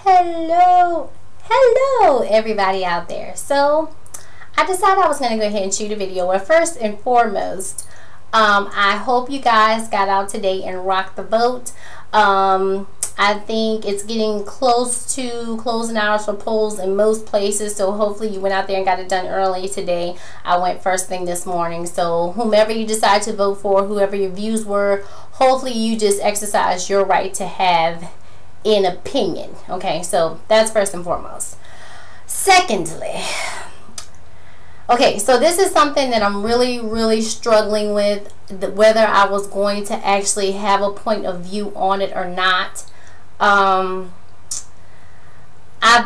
Hello everybody out there. So I decided I was going to go ahead and shoot a video. Well, first and foremost, I hope you guys got out today and rocked the vote. I think it's getting close to closing hours for polls in most places, so hopefully you went out there and got it done early today. I went first thing this morning, so whomever you decide to vote for, whoever your views were, hopefully you just exercise your right to have an opinion. Okay, so that's first and foremost. Secondly, okay, so this is something that I'm really struggling with, whether I was going to actually have a point of view on it or not. I've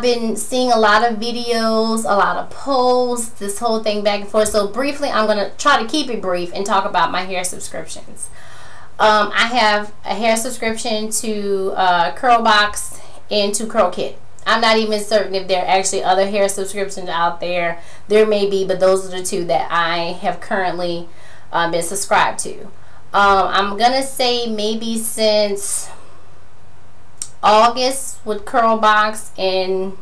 been seeing a lot of videos, a lot of posts, this whole thing back and forth. So briefly, I'm going to try to keep it brief and talk about my hair subscriptions. I have a hair subscription to Curlbox and to Curl-Kit. I'm not even certain if there are actually other hair subscriptions out there. There may be, but those are the two that I have currently been subscribed to. I'm going to say maybe since August with Curlbox and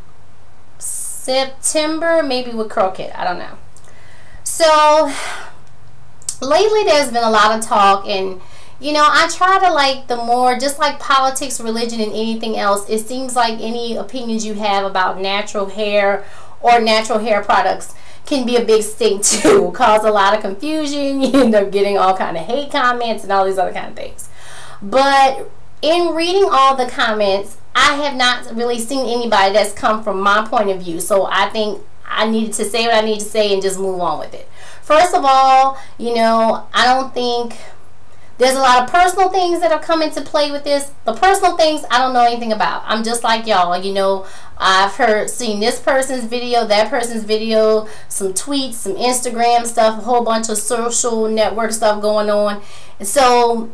September maybe with Curl-Kit. I don't know. So lately there's been a lot of talk, and you know, I try to, like, the more, just like politics, religion, and anything else, it seems like any opinions you have about natural hair or natural hair products can be a big stink too, cause a lot of confusion. You end up getting all kind of hate comments and all these other kind of things. But in reading all the comments, I have not really seen anybody that's come from my point of view. So I think I needed to say what I need to say and just move on with it. First of all, you know, I don't think there's a lot of personal things that have come into play with this. The personal things I don't know anything about. I'm just like y'all. You know, I've seen this person's video, that person's video, some tweets, some Instagram stuff, a whole bunch of social network stuff going on. And so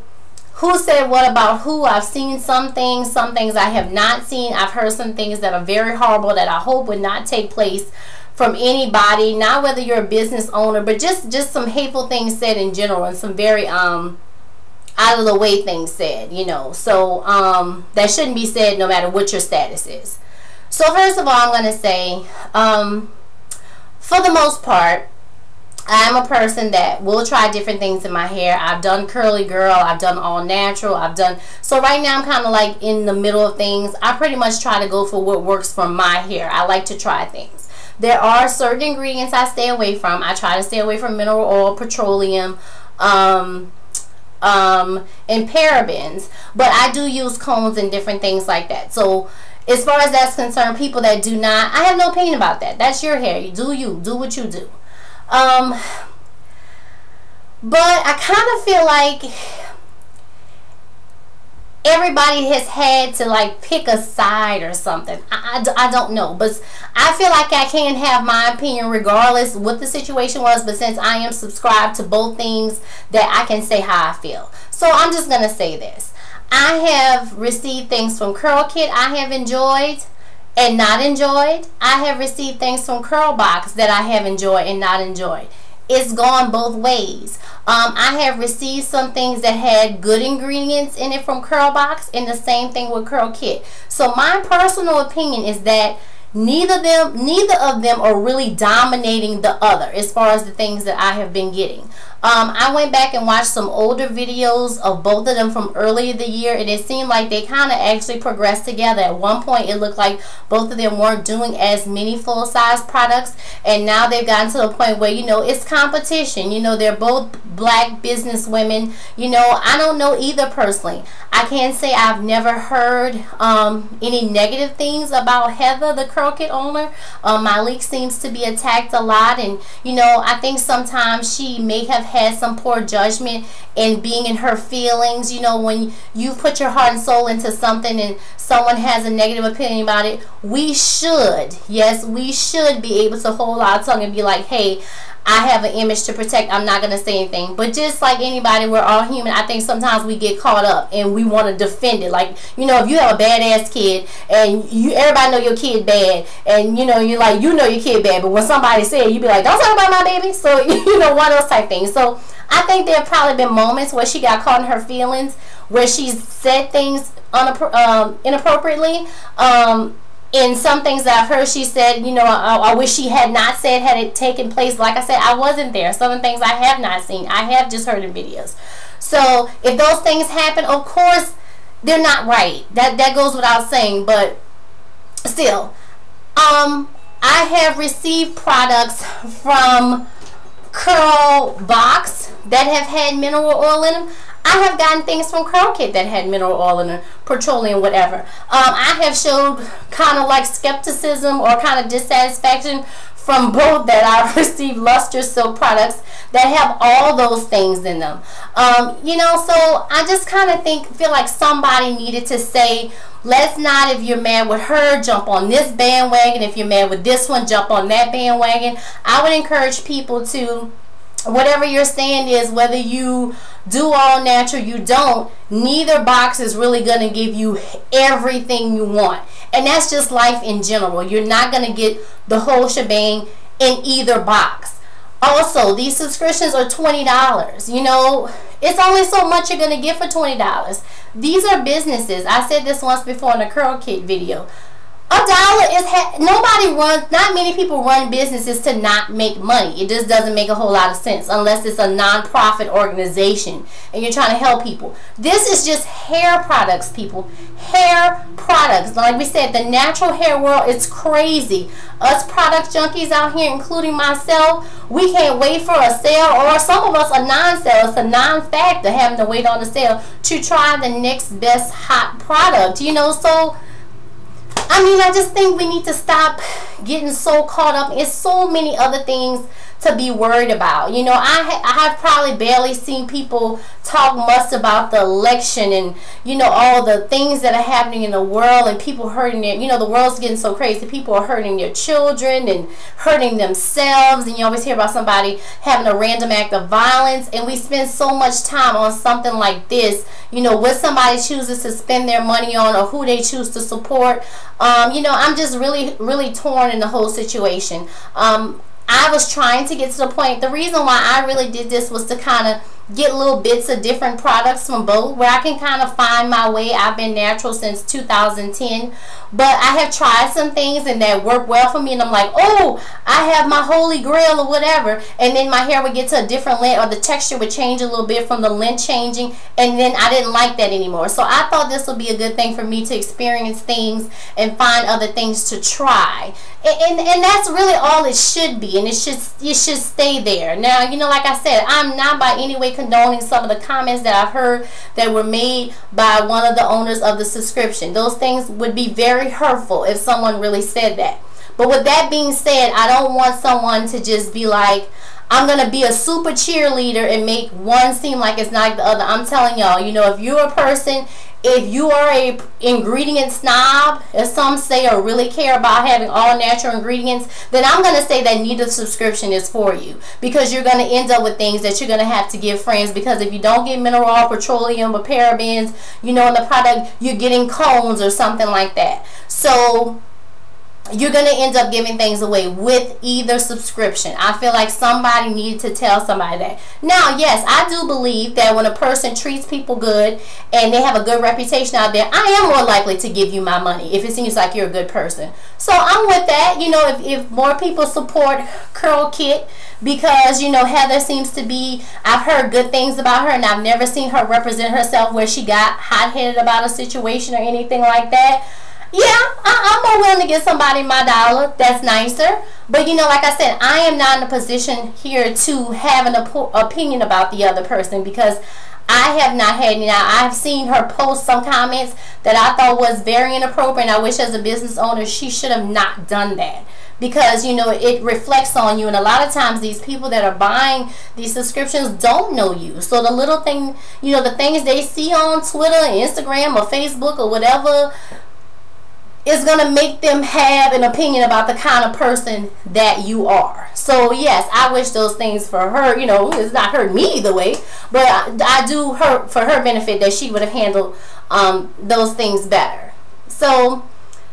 who said what about who? I've seen some things I have not seen. I've heard some things that are very horrible that I hope would not take place from anybody, not whether you're a business owner, but just some hateful things said in general, and some very out of the way things said, you know. So that shouldn't be said no matter what your status is. So first of all, I'm going to say, for the most part, I'm a person that will try different things in my hair. I've done curly girl, I've done all natural, so right now I'm kind of like in the middle of things. I pretty much try to go for what works for my hair. I like to try things. There are certain ingredients I stay away from. I try to stay away from mineral oil, petroleum, and parabens, but I do use cones and different things like that. So as far as that's concerned, people that do not, I have no opinion about that. That's your hair. You do what you do. But I kind of feel like everybody has had to, like, pick a side or something. I don't know, but I feel like I can have my opinion regardless what the situation was, but since I am subscribed to both things, that I can say how I feel. So I'm just gonna say this. I have received things from Curl-Kit I have enjoyed and not enjoyed. I have received things from Curlbox that I have enjoyed and not enjoyed. It's gone both ways. I have received some things that had good ingredients in it from Curlbox, and the same thing with Curl-Kit. So my personal opinion is that neither of them are really dominating the other as far as the things that I have been getting. I went back and watched some older videos of both of them from earlier the year, and it seemed like they kind of actually progressed together. At one point it looked like both of them weren't doing as many full-size products, and now they've gotten to the point where, you know, it's competition. You know, they're both black business women. You know, I don't know either personally. I can say I've never heard any negative things about Heather, the Curl-Kit owner. Malik seems to be attacked a lot, and you know, I think sometimes she may have had some poor judgment in being in her feelings. You know, when you put your heart and soul into something and someone has a negative opinion about it, we should, yes, we should be able to hold our tongue and be like, hey, I have an image to protect. I'm not going to say anything. But just like anybody, we're all human. I think sometimes we get caught up and we want to defend it. Like, you know, if you have a badass kid and everybody know your kid bad, and you know, you're like, you know your kid bad, but when somebody say it, you be like, don't talk about my baby. So, you know, one of those type things. So I think there have probably been moments where she got caught in her feelings, where she's said things inappropriately. in some things that I've heard, she said, you know, I wish she had not said had it taken place. Like I said, I wasn't there. Some of the things I have not seen. I have just heard in videos. So if those things happen, of course, they're not right. That goes without saying. But still, I have received products from Curlbox that have had mineral oil in them. I have gotten things from Curl Kit that had mineral oil in it, petroleum, whatever. I have showed kind of like skepticism or kind of dissatisfaction from both that I've received Luster Silk products that have all those things in them. You know, so I just kind of feel like somebody needed to say, let's not, if you're mad with her, jump on this bandwagon. If you're mad with this one, jump on that bandwagon. I would encourage people to, whatever your stand is, whether you do all natural, you don't, neither box is really going to give you everything you want. And that's just life in general. You're not going to get the whole shebang in either box. Also, these subscriptions are $20. You know, it's only so much you're going to get for $20. These are businesses. I said this once before in a Curl Kit video. $1 is nobody runs, not many people run businesses to not make money. It just doesn't make a whole lot of sense unless it's a non-profit organization and you're trying to help people. This is just hair products, people. Hair products. Like we said, the natural hair world is crazy. Us product junkies out here, including myself, we can't wait for a sale, or some of us are non-sale. It's a non-factor having to wait on the sale to try the next best hot product. You know, so I mean, I just think we need to stop getting so caught up in so many other things to be worried about. You know, I have probably barely seen people talk much about the election and, you know, all the things that are happening in the world and people hurting their, you know, the world's getting so crazy. People are hurting their children and hurting themselves, and you always hear about somebody having a random act of violence, and we spend so much time on something like this, you know, what somebody chooses to spend their money on or who they choose to support. You know, I'm just really torn in the whole situation. I was trying to get to the point. The reason why I really did this was to kind of get little bits of different products from both, where I can kind of find my way. I've been natural since 2010, but I have tried some things and that work well for me, and I'm like, oh, I have my holy grail or whatever, and then my hair would get to a different length, or the texture would change a little bit from the length changing, and then I didn't like that anymore. So I thought this would be a good thing for me to experience things and find other things to try. And that's really all it should be, and it should stay there. Now, you know, like I said, I'm not by any way condoning some of the comments that I've heard that were made by one of the owners of the subscription. Those things would be very hurtful if someone really said that. But with that being said, I don't want someone to just be like, I'm going to be a super cheerleader and make one seem like it's not like the other. I'm telling y'all, you know, if you're a person, if you are a ingredient snob, as some say, or really care about having all natural ingredients, then I'm going to say that neither subscription is for you, because you're going to end up with things that you're going to have to give friends, because if you don't get mineral oil, petroleum, or parabens, you know, in the product, you're getting cones or something like that. So you're going to end up giving things away with either subscription. I feel like somebody needed to tell somebody that. Now, yes, I do believe that when a person treats people good and they have a good reputation out there, I am more likely to give you my money if it seems like you're a good person. So I'm with that. You know, if more people support Curl Kit, because, you know, Heather seems to be, I've heard good things about her, and I've never seen her represent herself where she got hot-headed about a situation or anything like that. Yeah, I'm more willing to give somebody my $1 that's nicer. But, you know, like I said, I am not in a position here to have an opinion about the other person, because I have not had any. Now, I've seen her post some comments that I thought was very inappropriate, and I wish as a business owner she should have not done that. Because, you know, it reflects on you, and a lot of times these people that are buying these subscriptions don't know you. So the little thing, you know, the things they see on Twitter, Instagram, or Facebook, or whatever, is going to make them have an opinion about the kind of person that you are. So yes, I wish those things for her. You know, it's not hurt me either way, but I do hurt for her benefit that she would have handled those things better. So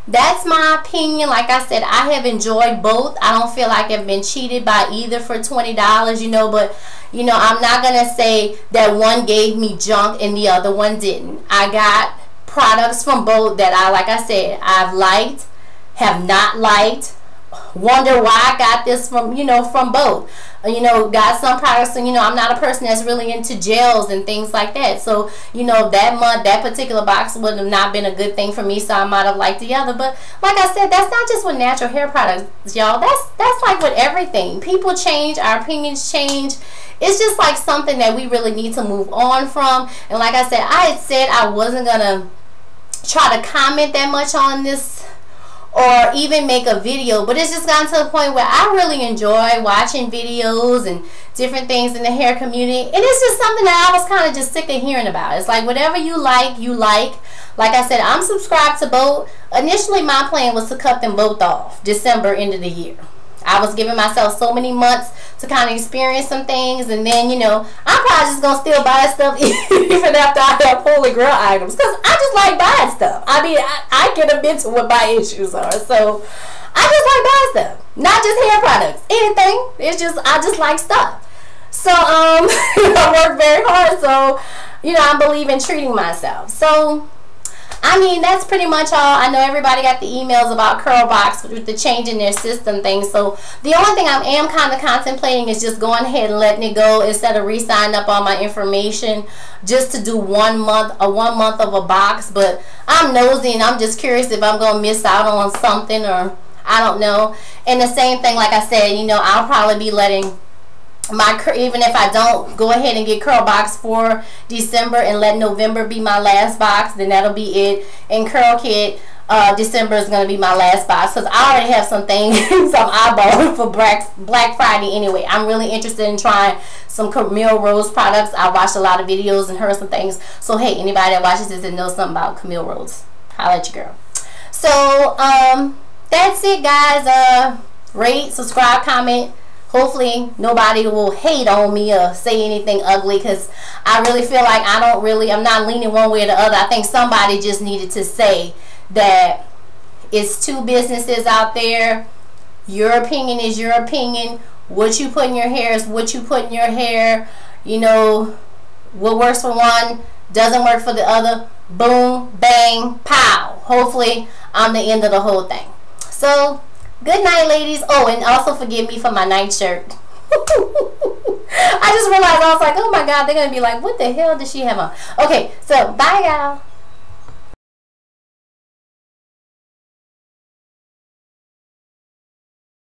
that's my opinion. Like I said, I have enjoyed both. I don't feel like I've been cheated by either for $20, you know, but, you know, I'm not going to say that one gave me junk and the other one didn't. I got products from both that like I said, I've liked, have not liked, wonder why I got this from, you know, from both. You know, got some products, and you know, I'm not a person that's really into gels and things like that. So, you know, that month, that particular box would have not been a good thing for me, so I might have liked the other. But like I said, that's not just with natural hair products, y'all. That's like with everything. People change, our opinions change. It's just like something that we really need to move on from. And like I said, I had said I wasn't gonna try to comment that much on this or even make a video, but it's just gotten to the point where I really enjoy watching videos and different things in the hair community, and it's just something that I was kind of just sick of hearing about. It's like whatever you like, you like. Like I said, I'm subscribed to both. Initially my plan was to cut them both off December, end of the year. I was giving myself so many months to kind of experience some things, and then, you know, I'm probably just going to still buy stuff even after I have holy grail items, because I just like buying stuff. I mean, I get a bit to what my issues are, so I just like buying stuff. Not just hair products, anything. It's just, I just like stuff. So, I work very hard, so, you know, I believe in treating myself. So, I mean, that's pretty much all. I know everybody got the emails about Curlbox with the change in their system thing. So the only thing I am kind of contemplating is just going ahead and letting it go instead of re-signing up all my information just to do 1 month, a 1 month of a box. But I'm nosy and I'm just curious if I'm going to miss out on something, or I don't know. And the same thing, like I said, you know, I'll probably be letting even if I don't go ahead and get Curlbox for December and let November be my last box, then that'll be it. And Curl Kit, December is going to be my last box, because I already have some things I'm eyeballing for Black Friday anyway. I'm really interested in trying some Camille Rose products. I watched a lot of videos and heard some things. So hey, anybody that watches this and knows something about Camille Rose, holla at your girl. So that's it, guys. Rate, subscribe, comment. Hopefully nobody will hate on me or say anything ugly, because I really feel like I'm not leaning one way or the other. I think somebody just needed to say that it's two businesses out there. Your opinion is your opinion. What you put in your hair is what you put in your hair. You know, what works for one doesn't work for the other. Boom, bang, pow. Hopefully I'm the end of the whole thing. So good night, ladies. Oh, and also forgive me for my night shirt. I just realized, I was like, oh my God, they're going to be like, what the hell does she have on? Okay, so bye, y'all.